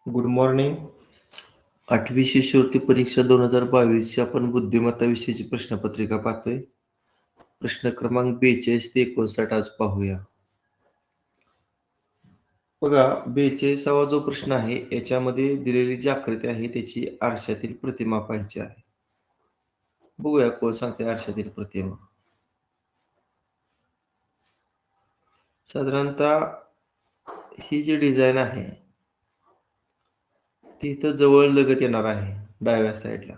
Good morning. 8वी शिष्यवृत्ती परीक्षा 2022 ची आपण बुद्धिमत्ता विषयीची प्रश्नपत्रिका पाहतोय. प्रश्न क्रमांक 42 ते 59 आज पाहूया. बघा, 42वा जो प्रश्न आहे याच्यामध्ये दिलेली जी आकृती आहे त्याची आरशातील प्रतिमा पाहायची आहे. बघूया कोण सांगते आरशातील प्रतिमा. साधारणतः ही जी डिझाईन आहे ती इथं जवळ लगत येणार आहे डाव्या साईडला.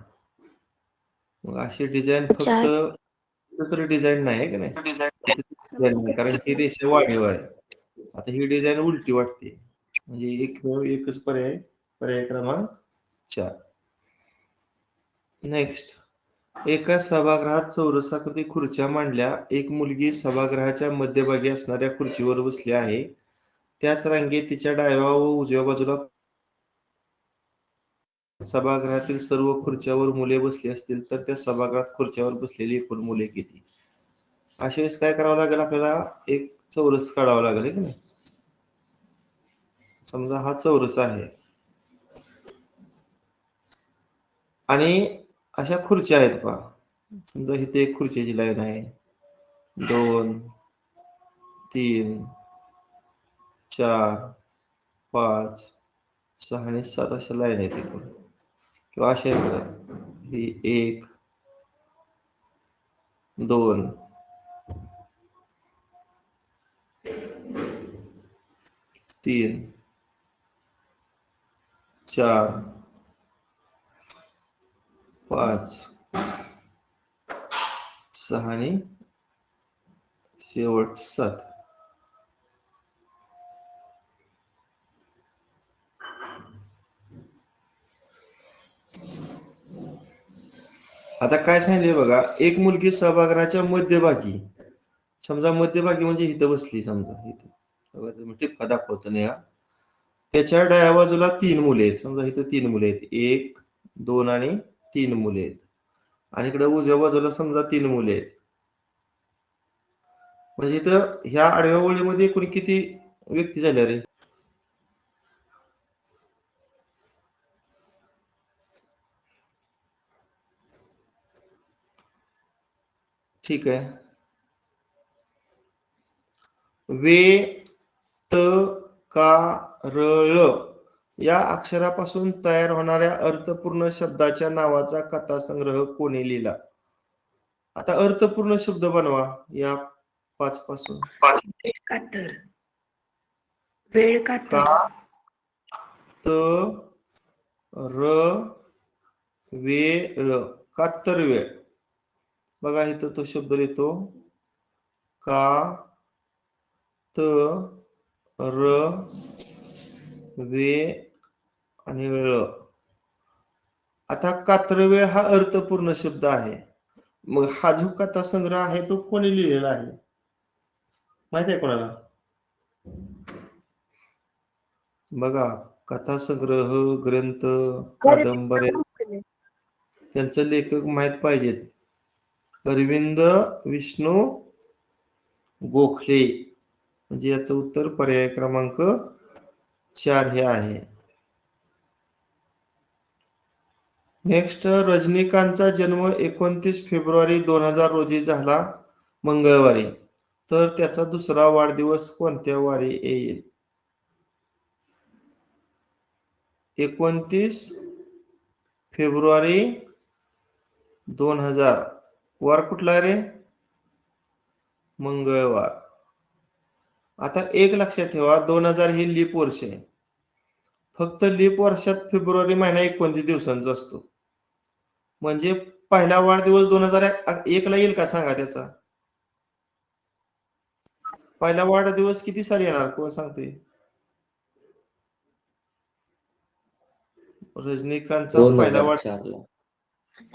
मग अशी डिझाईन फक्त तरी डिझाईन नाही की नाही, कारण ही रेषा वाढीव आहे. आता ही डिझाईन उलटी वाटते, म्हणजे एकच पर्याय क्रमांक 4. नेक्स्ट, एका सभागृहात चौरसाकृती खुर्च्या मांडल्या. एक मुलगी सभागृहाच्या मध्यभागी असणाऱ्या खुर्चीवर बसली आहे. त्याच रांगेत तिच्या डाव्या व उजव्या बाजूला सभागृहातील सर्व खुर्च्यावर मुले बसली असतील तर त्या सभागृहात खुर्च्यावर बसलेली एकूण मुले किती? अशा वेळेस काय करावं लागेल, आपल्याला एक चौरस काढावा लागेल की नाही. समजा हा चौरस आहे आणि अशा खुर्च्या आहेत पहा. समजा इथे एक खुर्चीची लाईन आहे, 2 3 4 5 6 आणि 7 अशा लाईन आहेत एकूण, किंवा अशा ही 1 2 3 4 5 6 आणि शेवट 7. आता काय सांगितले बघा, एक मुलगी सभागृहाच्या मध्यभागी, समजा मध्यभागी म्हणजे इथं बसली, समजा इथं टिपका दाखवतो निळा. त्याच्या डाव्या बाजूला 3 मुले आहेत. समजा इथं 3 मुले आहेत, 1 2 आणि 3 मुले आहेत. आणि इकडे उजव्या बाजूला समजा 3 मुले आहेत. म्हणजे इथं ह्या आडव्या ओळीमध्ये एकूण किती व्यक्ती झाल्या रे? ठीक आहे. वे त का र ळ या अक्षरापासून तयार होणाऱ्या अर्थपूर्ण शब्दाच्या नावाचा कथासंग्रह कोणी लिहिला? आता अर्थपूर्ण शब्द बनवा या 5 पासून. वेळ कातर, त र वेळ, कातर वेळ. बघा इथं तो शब्द लिहितो, का त र वे आणि ळ. आता कात्रवेळ हा अर्थपूर्ण शब्द आहे. मग हा जो कथा संग्रह आहे तो कोणी लिहिलेला आहे माहिती आहे कोणाला? बघा, कथा संग्रह, ग्रंथ, कादंबऱ्या, त्यांचं लेखक माहित पाहिजेत. अरविंद विष्णू गोखले. म्हणजे याचं उत्तर पर्याय क्रमांक 4 हे आहे. नेक्स्ट, रजनीकांतचा जन्म 29 फेब्रुवारी 2000 रोजी झाला, मंगळवारी. तर त्याचा दुसरा वाढदिवस कोणत्या वारी येईल? 29 फेब्रुवारी 2000, वार कुठला रे? मंगळवार. आता एक लक्षात ठेवा, 2000 हे लीप वर्ष आहे. फक्त लीप वर्षात फेब्रुवारी महिना 29 दिवसांचा असतो. म्हणजे पहिला वाढदिवस 2001 ला येईल का सांगा? त्याचा पहिला वाढदिवस किती साली येणार, कोण सांगते? रजनीकांतचा पहिला वाढदिवस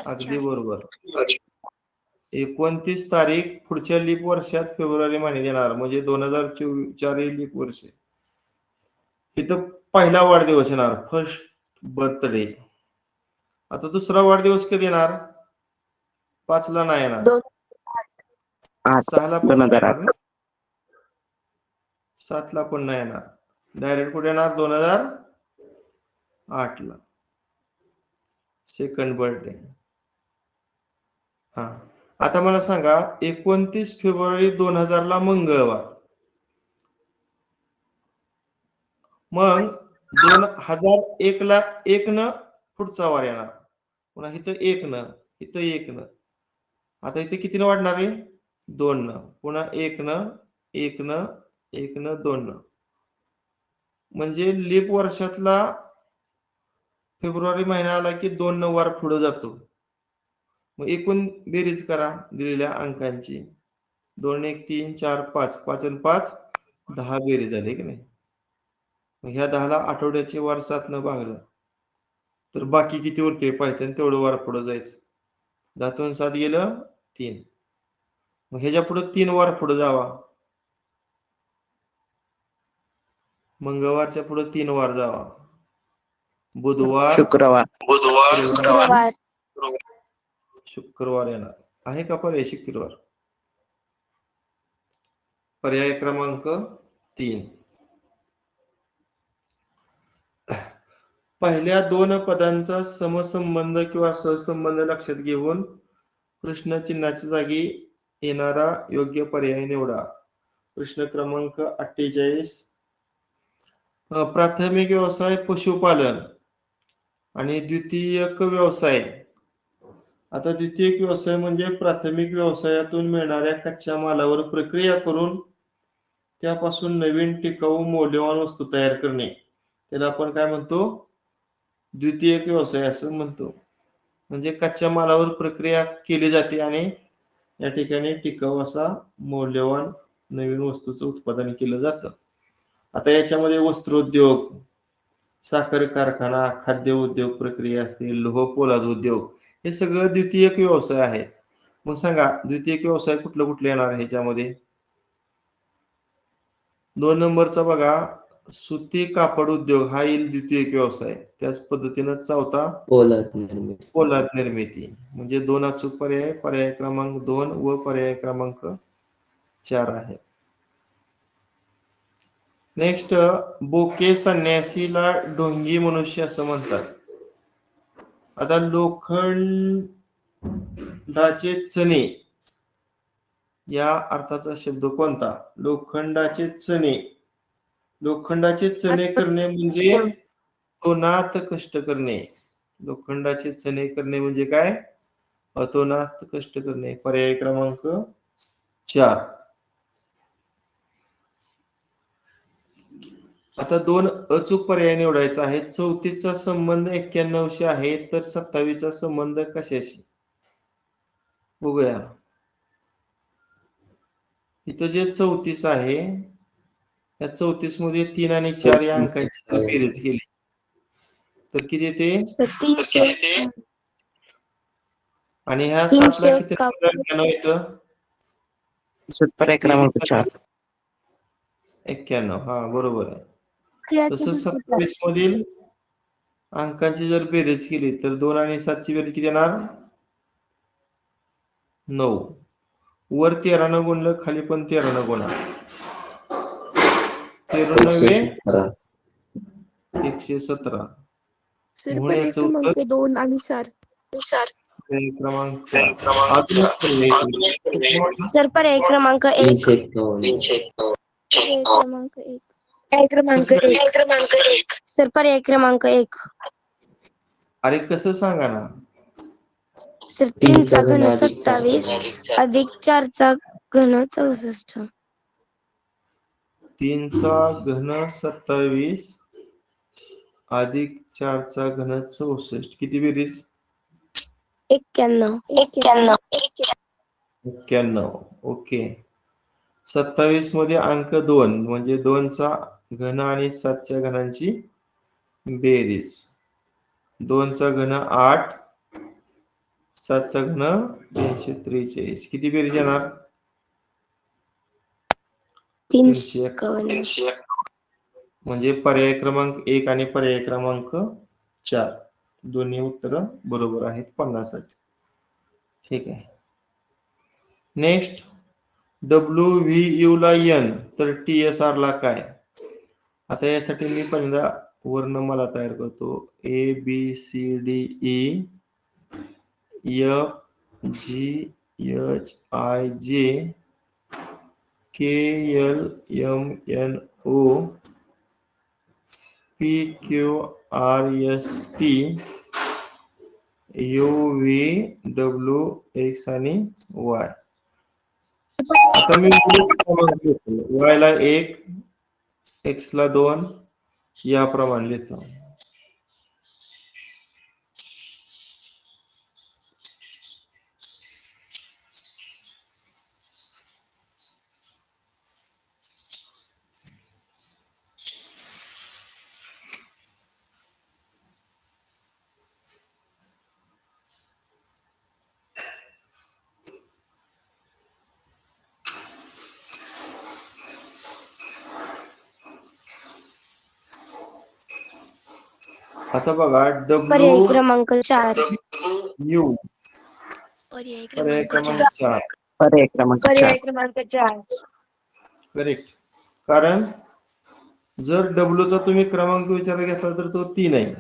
अगदी बरोबर. 29 तारीख पुढच्या लीप वर्षात फेब्रुवारी महिन्यात येणार, म्हणजे 2024 हे लीप वर्ष. इथं पहिला वाढदिवस येणार, फर्स्ट बर्थडे. आता दुसरा वाढदिवस कधी येणार? 5 ला नाही येणार, 6 ला पण नाही येणार ना, 7 ला पण नाही येणार. डायरेक्ट कुठे येणार? 2008 ला सेकंड बर्थडे. हा, आता मला सांगा 29 फेब्रुवारी 2000 ला मंगळवार, मग 2001 ला 1 न पुढचा वार येणार, पुन्हा इथं 1 न, इथं 1 न. आता इथे किती न वाढणार आहे? 2 न, पुन्हा 1 न, 1 न, 1 न, 2 न. म्हणजे लीप वर्षातला फेब्रुवारी महिना आला की 2 न वार पुढे जातो. मग एकूण बेरीज करा दिलेल्या अंकांची. 2 1 3 4 5, 5 आणि 5 10 बेरीज झाली की नाही. मग ह्या 10 ला आठवड्याचे वार 7 न भागलं तर बाकी किती उरते पाहायचं आणि तेवढं वार पुढे जायचं. 10 7 गेलं 3. मग ह्याच्या पुढे 3 वार पुढे जावा, मंगळवारच्या पुढे 3 वार जावा, बुधवार, शुक्रवार शुक्रवार येणार आहे का पर्याय? शुक्रवार पर्याय क्रमांक 3. पहिल्या 2 पदांचा समसंबंध किंवा सहसंबंध लक्षात घेऊन प्रश्न चिन्हाच्या जागी येणारा योग्य पर्याय निवडा. प्रश्न क्रमांक 48. प्राथमिक व्यवसाय पशुपालन आणि द्वितीयक व्यवसाय. आता द्वितीयक व्यवसाय म्हणजे प्राथमिक व्यवसायातून मिळणाऱ्या कच्च्या मालावर प्रक्रिया करून त्यापासून नवीन टिकाऊ मौल्यवान वस्तू तयार करणे, त्याला आपण काय म्हणतो? द्वितीयक व्यवसाय असं म्हणतो. म्हणजे कच्च्या मालावर प्रक्रिया केली जाते आणि या ठिकाणी टिकाऊ असा मौल्यवान नवीन वस्तूचं उत्पादन केलं जातं. आता याच्यामध्ये वस्त्रोद्योग, साखर कारखाना, खाद्य उद्योग प्रक्रिया असतील, लोह पोलाद उद्योग, हे सगळं द्वितीयक व्यवसाय आहे. मग सांगा द्वितीयक व्यवसाय कुठलं कुठले येणार ह्याच्यामध्ये? 2 नंबरचा बघा, सुती कापड उद्योग हा येईल द्वितीयक व्यवसाय. त्याच पद्धतीनं चौथा पोलाद निर्मिती, म्हणजे 2 अचूक पर्याय, पर्याय क्रमांक 2 व पर्याय क्रमांक 4 आहे. नेक्स्ट, बोके संन्यासीला ढोंगी मनुष्य असं म्हणतात. आता लोखंडाचे चणे या अर्थाचा शब्द कोणता? लोखंडाचे चणे. लोखंडाचे चणे करणे म्हणजे अतोनात कष्ट करणे. लोखंडाचे चणे करणे म्हणजे काय? अतोनात कष्ट करणे. पर्याय क्रमांक 4. आता 2 अचूक पर्याय निवडायचा आहे. 34चा संबंध 91शी आहे तर 27चा संबंध कशाशी? बघूया. इथं जे 34 आहे या 34 मध्ये 3 आणि 4 या अंकांची जर बेरीज केली तर किती येते? 300 आणि ह्या 7 ला किती येतं? पर्याय क्रमांक 4. 91. हा बरोबर आहे. तसं 27 मधील अंकांची जर बेरीज केली तर 2 आणि 7 ची बेरीज किती येणार? 9. वर 13 न गुणलं, खाली पण 13 न गुणा. 13 117. म्हणून याचं उत्तर 2 आणि 4. क्रमांक 4. सर पर्याय क्रमांक 1. सर पर्याय क्रमांक 1. अरे कसं सांगा ना? सर 3 चा घन 27 अधिक 4 चा घन 64. 3 चा घन 27 अधिक 4 चा घन 64. किती बेरीज? 91. ओके. 27 मध्ये अंक 2 म्हणजे 2 चा घन आणि 7 च्या घनांची बेरीज. 2 चा घन 8 7चा घन 343. किती बेरीज येणार? 351. म्हणजे पर्याय क्रमांक 1 आणि पर्याय क्रमांक 4 दोन्ही उत्तर बरोबर आहेत 50 साठी. ठीक आहे. नेक्स्ट WVU ला n तर TSR ला काय? आता यासाठी मी पहिल्यांदा वर्णमाला तयार करतो. ABCDEFGHIJ KLMNO PQRST UVWX आणि Y. आता मी Y ला 1 X ला 2 याप्रमाणे लिहितो. आता बघा पर्याय W क्रमांक 4. U पर्याय पर्याय क्रमांक 4 पर्याय क्रमांक 4. क्रमांक 4. करेक्ट. कारण जर W चा तुम्ही क्रमांक विचारायला घेतला तर तो 3 आहे.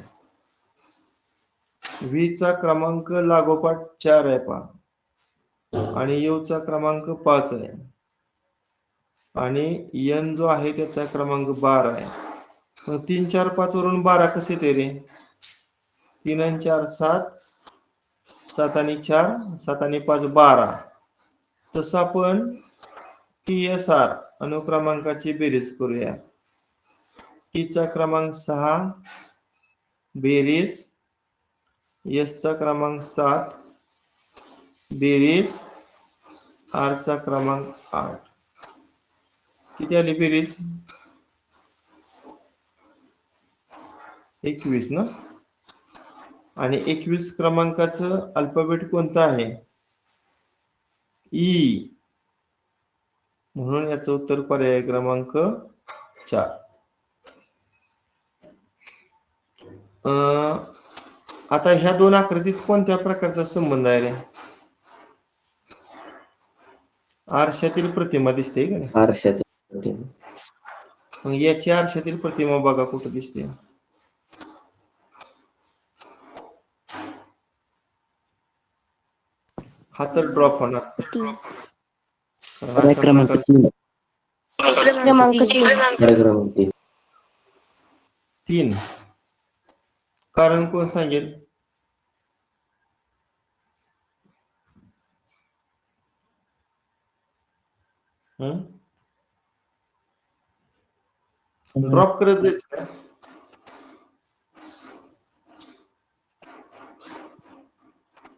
V चा क्रमांक लागोपाठ 4 आहे पहा आणि U चा क्रमांक 5 आहे आणि N जो आहे त्याचा क्रमांक 12 आहे. मग 3 4 5 वरून 12 कसे येते रे? 3 आणि 4 7, 7 आणि 4 7 आणि 5 12. तसं आपण TSR अनुक्रमांकाची बेरीज करूया. T चा क्रमांक 6 बेरीज S चा क्रमांक 7 बेरीज R चा क्रमांक 8. किती आली बेरीज? 21 ना. आणि 21 क्रमांकाचं अल्फाबेट कोणतं आहे? ई. म्हणून याचं उत्तर पर्याय क्रमांक 4. आता ह्या दोन आकृतीत कोणत्या प्रकारचा संबंध आहे रे? आरशातील प्रतिमा दिसते का नाही? आरशातील प्रतिमा. मग याची आरशातील प्रतिमा बघा कुठं दिसते? हा तर ड्रॉप होणार. पर्याय क्रमांक 3. क्रमांक 3. पर्याय क्रमांक 3. 3. कारण कोण सांगेल? ड्रॉप करत जायचं का?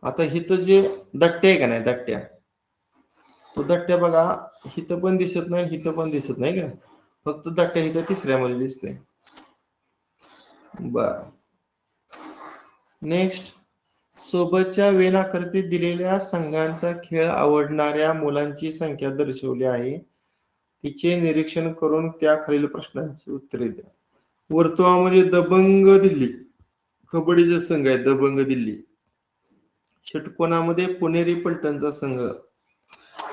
आता हिथं जे दट्टे आहे का नाही दट्ट्या, तो दट्ट्या बघा हिथं पण दिसत नाही हिथं पण दिसत नाही का, फक्त दट्ट्या हिथं तिसऱ्यामध्ये दिसतोय. बर. नेक्स्ट सोबतच्या वेन आकृतीत दिलेल्या संघांचा खेळ आवडणाऱ्या मुलांची संख्या दर्शवली आहे. तिचे निरीक्षण करून त्या खालील प्रश्नांची उत्तरे द्या. वर्तुळामध्ये दबंग दिल्ली कबड्डीचा संघ आहे. दबंग दिल्ली. षटकोनामध्ये पुणेरी पलटणचा संघ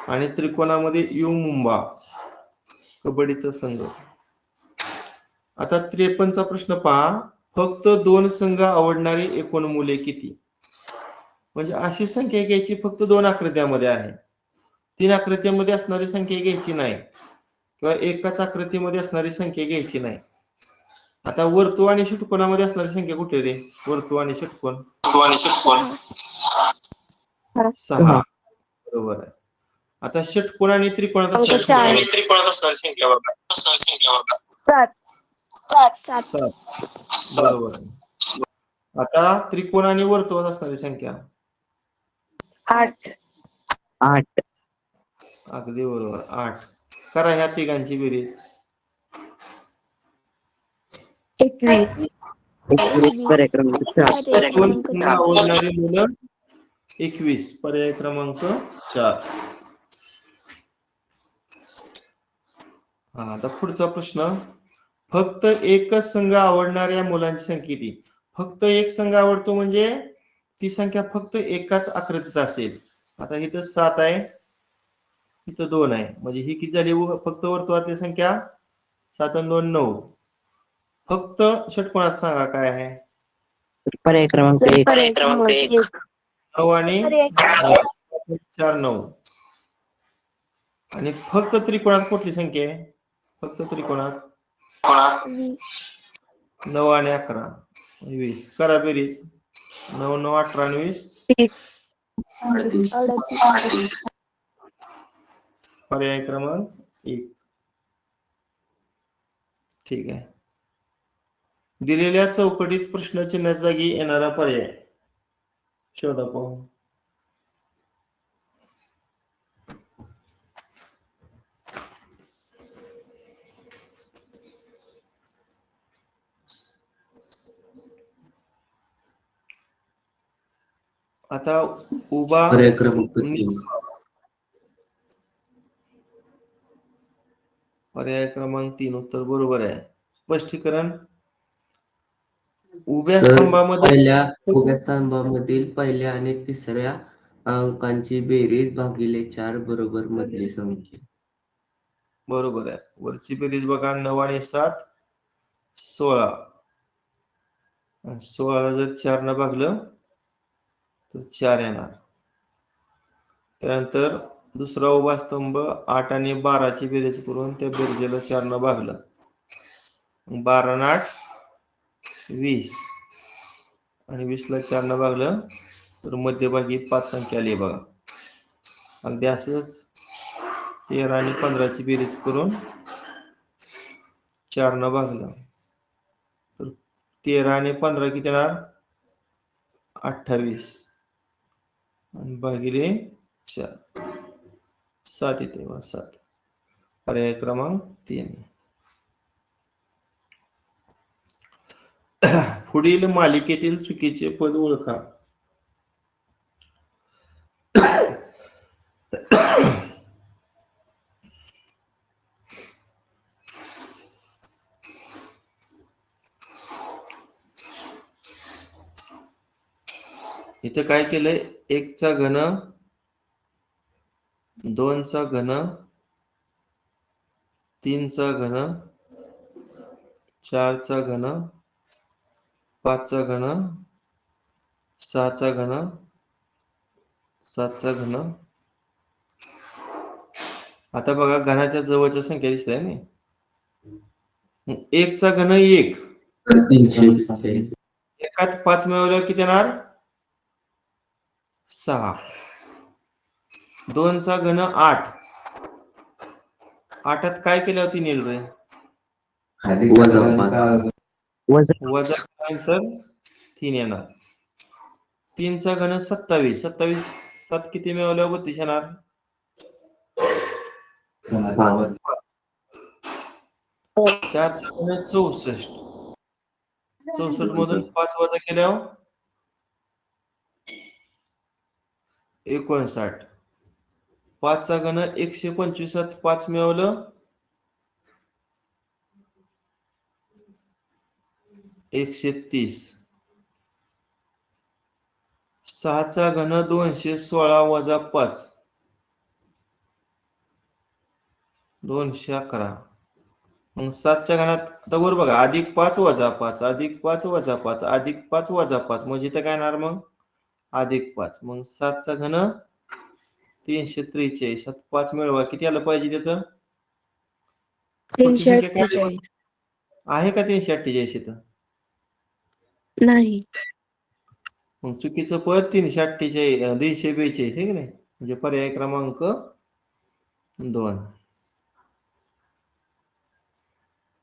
आणि त्रिकोणामध्ये यू मुंबा कबड्डीचा संघ. आता 53 चा प्रश्न पहा. फक्त 2 संघ आवडणारी एकूण मुले किती? म्हणजे अशी संख्या घ्यायची फक्त 2 आकृत्यामध्ये आहे. 3 आकृत्यामध्ये असणारी संख्या घ्यायची नाही किंवा एकाच आकृतीमध्ये असणारी संख्या घ्यायची नाही. आता वर्तुळ आणि षटकोनामध्ये असणारी संख्या कुठे रे? वर्तुळ आणि षटकोन 6 बरोबर आहे. आता षटकोन आणि त्रिकोणात असणारी संख्या बघा 7 बरोबर आहे. आता त्रिकोण आणि वर्तुळात असणारी संख्या 8. अगदी बरोबर 8. करा ह्या तिघांची बेरीज. 21. पर्याय क्रमांक 4. षटकोन संघ आवडणारी मुलं 21. पर्याय क्रमांक 4. आता पुढचा प्रश्न. फक्त एकच संघ आवडणाऱ्या मुलांची संख्या किती? फक्त एक संघ आवडतो म्हणजे ती संख्या फक्त एकाच आकृतीत असेल. आता इथं 7 आहे, इथं 2 आहे, म्हणजे ही किती झाली? फक्त वर्तुळातली संख्या 7 आणि 2 9. फक्त षटकोनात सांगा काय आहे? पर्याय क्रमांक सर 1. पर्याय क्रमांक 1. 9 आणि पर्याय क्रमांक 4 9. आणि फक्त त्रिकोणात कुठली संख्या आहे? फक्त त्रिकोणात 20. 9 आणि 11 20. करा बेरीज. 9 9 18 आणि 20. 30. 38. पर्याय क्रमांक 1. ठीक आहे. दिलेल्या चौकटीत प्रश्नचिन्हाच्या जागी येणारा पर्याय शोधा पाहू. आता उभा पर्याय क्रमांक 3. पर्याय क्रमांक 3 उत्तर बरोबर आहे. स्पष्टीकरण. उभ्या सर, स्तंभामध्ये उभ्या स्तंभामधील पहिल्या आणि तिसऱ्या अंकांची बेरीज भागिले 4 बरोबर मधली संख्या. बरोबर आहे. वरची बेरीज बघा. 9 आणि 7 16. 16 जर 4 न भागलं तर 4 येणार. त्यानंतर दुसरा उभा स्तंभ 8 आणि 12 ची बेरीज करून त्या बेरजेला 4 न भागलं. 12 आणि 8 20 आणि 20 ला 4 न भागलं तर मध्यभागी 5 संख्या आली बघा. अगदी असंच 13 आणि 15 ची बेरीज करून 4 न भागलं तर 13 आणि 15 किती येणार? 28 आणि भागिले 4 7 येते. 7. पर्याय क्रमांक 3. पुढील मालिकेतील चुकीचे पद ओळखा. इथे काय केलंय? 1 चा घन, 2 चा घन, 3 चा घन, 4 चा घन, 5 चा घन, 6 चा घन, 7 चा घन. आता बघा घनाच्या जवळच्या संख्या दिसत आहे ना. 1 चा घन 1. 346. एकात 5 मिळवल्यावर किती येणार? 6. 2 चा घन 8. 8त काय केल्यावर 3 येईल रे? वजा 5. वजा नंतर 3 येणार. 3 चा घन 27. 27 7 किती मिळवल्यावर 32 येणार? 4 चा घन 64. 64 मधून 5 वजा केल्यावर 59. 5 चा घन 125. 5 मिळवलं 130. 6 चा घन 216 वजा 5 211. मग 7 च्या घनात आता वर बघा अधिक 5 वजा 5 अधिक 5 वजा 5 अधिक 5 वजा 5 म्हणजे इथं काय येणार मग? अधिक 5. मग 7 चा घन 343. 5 मिळवा किती आलं पाहिजे तिथं? 348. आहे का 348 इथं? नाही. मग चुकीचं पद 348 342 आहे की नाही? म्हणजे पर्याय क्रमांक 2.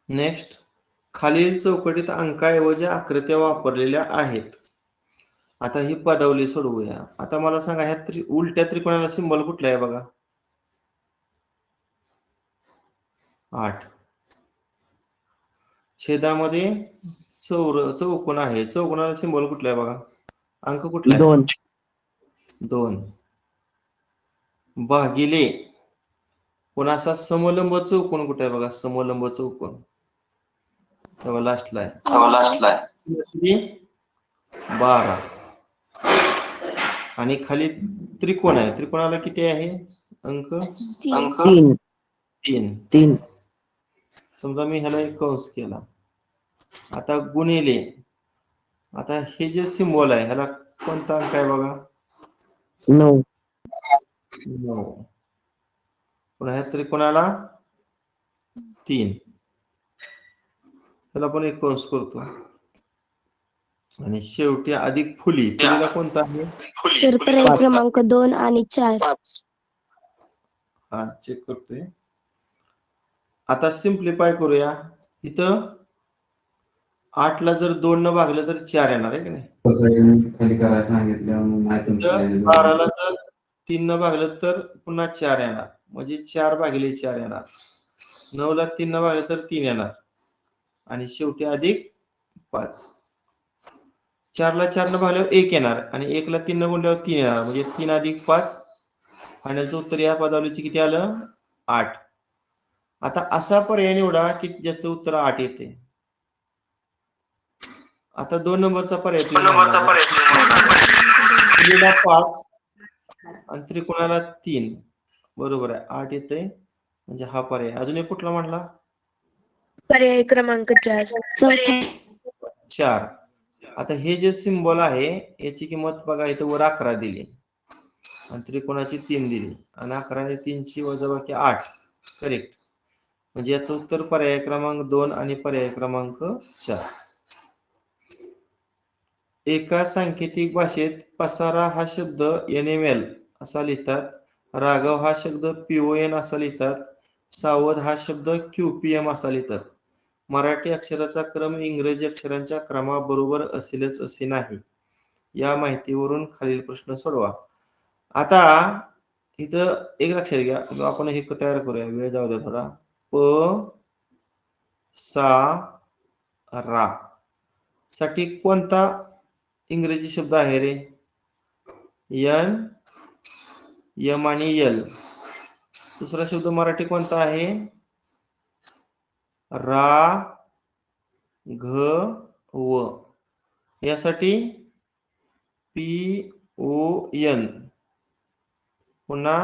नेक्स्ट. खालील चौकटीत अंकाऐवजी आकृत्या वापरलेल्या आहेत. आता ही पदावली सोडवूया. आता मला सांगा ह्या उलट्या त्रिकोणाला सिंबल कुठला आहे बघा? 8. छेदामध्ये चौकोन आहे. चौकोनाला सिंबल कुठला आहे बघा? अंक कुठला आहे? 2. 2 भागिले कोणाचा समलंब चौकोन कुठे आहे बघा, समलंब चौकोन तेव्हा लास्टला आहे 12 आणि खाली त्रिकोण आहे, त्रिकोणाला किती आहे अंक? 3. समजा मी ह्याला एक कंस केला, आता गुणिले, आता हे जे सिम्बॉल आहे ह्याला कोणता अंक आहे बघा? 9. पुन्हा ह्या त्रिकोणाला 3, त्याला पण एक कंस करतो आणि शेवटी अधिक फुलीला कोणता आहे? सर पर्याय क्रमांक 2 आणि 4. हा चेक करतोय. आता सिम्प्लिफाय करूया. इथं 8 ला जर 2 न भागलं तर 4 येणार आहे की नाही? 12 ला जर 3 न भागलं तर पुन्हा 4 येणार, म्हणजे 4 भागिले 4 येणार. 9 ला 3 न भागलं तर 3 येणार आणि शेवटी अधिक 5. 4 ला 4 न भागल्यावर 1 येणार आणि 1 ला 3 न गुणल्यावर 3 येणार, म्हणजे 3 अधिक 5. फायनलचं उत्तर या पदावलीचे किती आलं? 8. आता असा पर्याय निवडा की ज्याचं उत्तर 8 येते. आता 2 नंबरचा पर्याय 5 आणि त्रिकोणाला 3 बरोबर आहे, 8 येते, म्हणजे हा पर्याय. अजून एक कुठला म्हणला? पर्याय क्रमांक 4. आता हे जे सिम्बॉल आहे याची किंमत बघा, इथं वर 11 दिली आणि त्रिकोणाची 3 दिली आणि 11 आणि 3 ची वजाबाकी 8. करेक्ट. म्हणजे याचं उत्तर पर्याय क्रमांक 2 आणि पर्याय क्रमांक 4. एका सांकेतिक भाषेत पसारा हा शब्द NML असा लिहितात, राघव हा शब्द PON असा लिहितात, सावध हा शब्द QPM असा लिहितात. मराठी अक्षराचा क्रम इंग्रजी अक्षरांच्या क्रमाबरोबर असेलच असे नाही. या माहितीवरून खालील प्रश्न सोडवा. आता इथं एक लक्षात घ्या, आपण हे तयार करूया, वेळ जाऊ द्या थोडा. रा साठी कोणता इंग्रजी शब्द आहे रे? यम आणि यल. दुसरा शब्द मराठी कोणता आहे? रा घ व. यासाठी PON. पुन्हा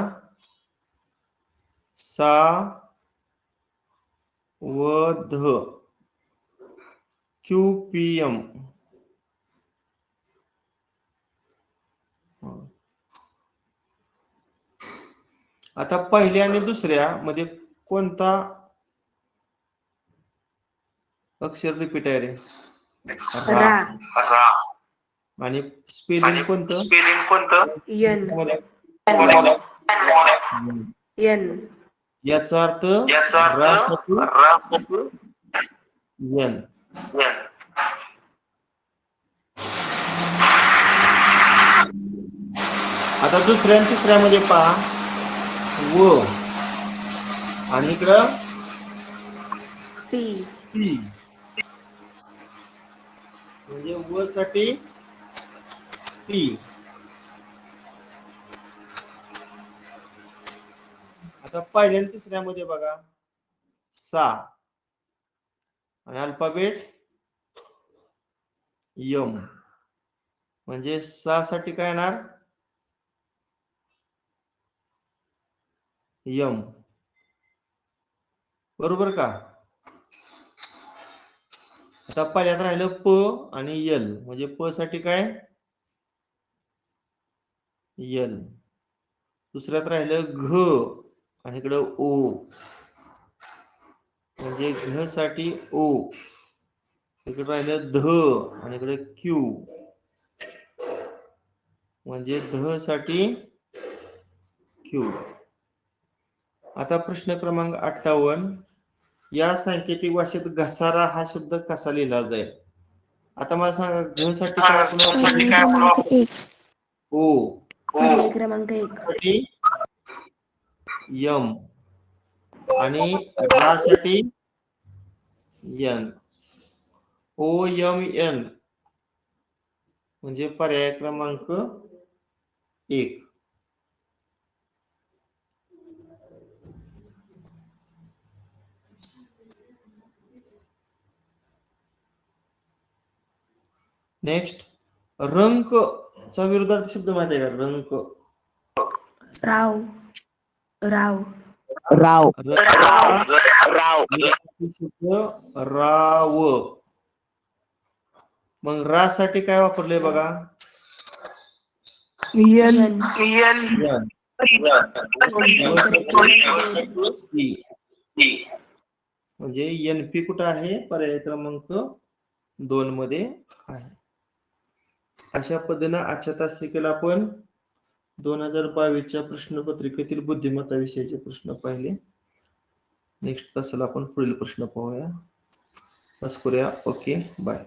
सा व ध QPM. आता पहिल्या आणि दुसऱ्या मध्ये कोणता अक्षर रिपीट आहे रे? रा. आणि स्पेलिंग कोणतं? यन. याचा अर्थ यन. आता दुसऱ्या आणि तिसऱ्या मध्ये पहा, व आणि इकडं पी. म्हणजे व साठी पी. आता पहिल्या आणि तिसऱ्या मध्ये बघा, सा आणि अल्फाबेट यम. म्हणजे सा साठी काय येणार? यम. बरोबर का? आता पहिल्यात राहिलं प आणि यल, म्हणजे प साठी काय? यल. दुसऱ्यात राहिलं घ आणि इकडं ओ, म्हणजे घ साठी ओ. इकडे राहिलं ध आणि इकडे क्यू, म्हणजे ध साठी क्यू. आता प्रश्न क्रमांक 58. या सांकेतिक भाषेत घसारा हा शब्द कसा लिहिला जाईल? आता मला सांगा, घ साठी काय आपण ओ. पर्याय क्रमांक 1. साठी यम आणि रा साठी यन. OMN म्हणजे पर्याय क्रमांक 1. नेक्स्ट, रंक चा विरुद्धार्थी शब्द माहिती आहे का? रंक. राव राव राव. मग रा साठी काय वापरले बघा? यन. यन. म्हणजे NP कुठं आहे? पर्याय क्रमांक 2 मध्ये आहे. अशा पद्धतीने आजच्या तासिकेला आपण 2022च्या प्रश्नपत्रिकेतील बुद्धिमत्ता विषयाचे प्रश्न पाहिले. नेक्स्ट तासाला आपण पुढील प्रश्न पाहूया. बस करूया. Okay, bye.